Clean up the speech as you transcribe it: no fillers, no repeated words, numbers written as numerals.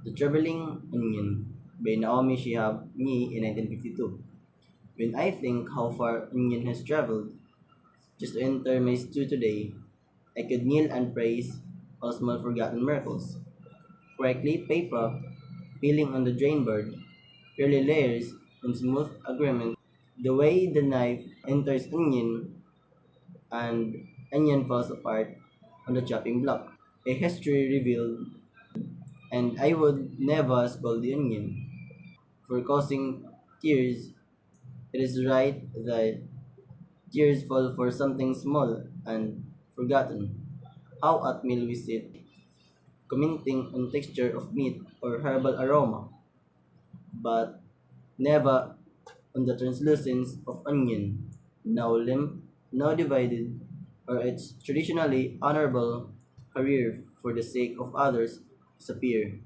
The Traveling Onion by Naomi Shihab Ni in 1952. When I think how far Onion has traveled just to enter my stew today, I could kneel and praise all small forgotten miracles. Correctly paper, peeling on the drain board, purely layers and smooth agreement. The way the knife enters onion and onion falls apart on the chopping block. A history revealed, and I would never scold the onion for causing tears. It is right that tears fall for something small and forgotten. How at meal we sit, commenting on texture of meat or herbal aroma, but never on the translucence of onion, now limp, now divided, or its traditionally honorable career for the sake of others disappear.